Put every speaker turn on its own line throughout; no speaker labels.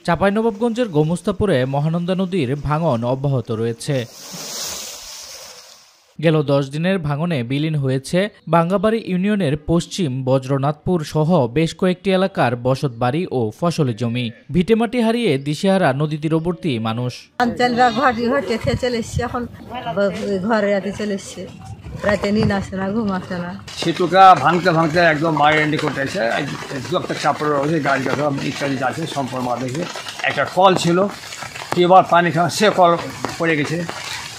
চাঁপাইনবাবগঞ্জের গোমস্তাপুরে মহানন্দা নদীর ভাঙন অব্যাহত রয়েছে। গেল 10 দিনের ভাঙনে বিলীন হয়েছে বাঙ্গাবাড়ি ইউনিয়নের পশ্চিম বজ্রনাথপুর সহ বেশ কয়েকটি এলাকার বসতবাড়ি ও ফসলি জমি। ভিটেমাটি হারিয়ে দিশেহারা নদী তীরবর্তী মানুষ।
রাতে নিন আসে না, ঘুম আসে না।
সেতুটা ভাঙতে ভাঙতে একদম মায়ের এন্ডি করতে এসে একটা চাপড় রয়েছে, গাড়ি গাছ ইত্যাদি যাচ্ছে সম্পর্ক দেখে একটা কল ছিল, এবার পানি খাওয়া সে কল পড়ে গেছে,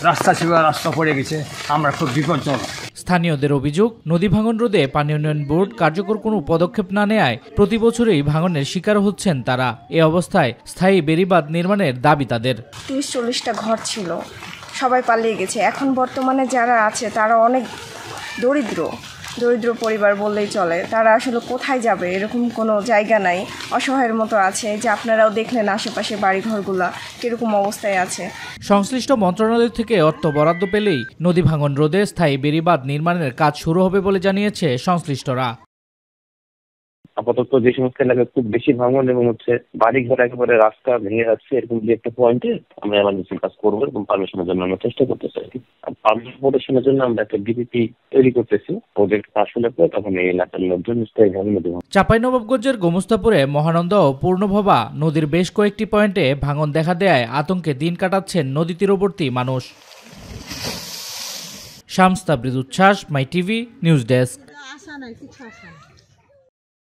রাস্তা ছিল রাস্তা পড়ে গেছে, আমরা খুব বিপজ্জনক।
স্থানীয়দের অভিযোগ, নদী ভাঙন রোধে পানি উন্নয়ন বোর্ড কার্যকর কোনো পদক্ষেপ না নেয়ায় প্রতি বছরই ভাঙনের শিকার হচ্ছেন তারা। এ অবস্থায় স্থায়ী বেড়িবাঁধ নির্মাণের দাবি তাদের।
30-40টা ঘর ছিল, সবাই পালিয়ে গেছে। এখন বর্তমানে যারা আছে তারা অনেক দরিদ্র পরিবার বললেই চলে। তারা আসলে কোথায় যাবে, এরকম কোনো জায়গা নাই, অসহায়ের মতো আছে। যে আপনারাও দেখলেন আশেপাশে বাড়িঘরগুলা কিরকম অবস্থায় আছে।
সংশ্লিষ্ট মন্ত্রণালয় থেকে অর্থ বরাদ্দ পেলেই নদী ভাঙন রোধে স্থায়ী বেড়িবাঁধ নির্মাণের কাজ শুরু হবে বলে জানিয়েছে সংশ্লিষ্টরা।
আপাতত যে সমস্ত এলাকায় খুব বেশি ভাঙন এবং বাড়িঘর একেবারে রাস্তা ভেঙে যাচ্ছে, এরকম যে একটা পয়েন্টে আমরা এমার্জেন্সি কাজ করবো এবং পারমিশনের জন্য আমরা চেষ্টা করতেছি। পারমিশনের জন্য আমরা একটা ডিপিপি তৈরি করতেছি। প্রজেক্ট পাস হলে পরে তখন এই এলাকার লোকজন স্থায়ীভাবে নদী ভাঙন।
চাঁপাইনবাবগঞ্জের গোমস্তাপুরে মহানন্দা ও পূর্ণভবা নদীর বেশ কয়েকটি পয়েন্টে ভাঙন দেখা দেয় আতঙ্কে দিন কাটাচ্ছেন নদী তীরবর্তী মানুষ। শামস তাবরিজ উচ্ছ্বাস, মাই টিভি নিউজ ডেস্ক।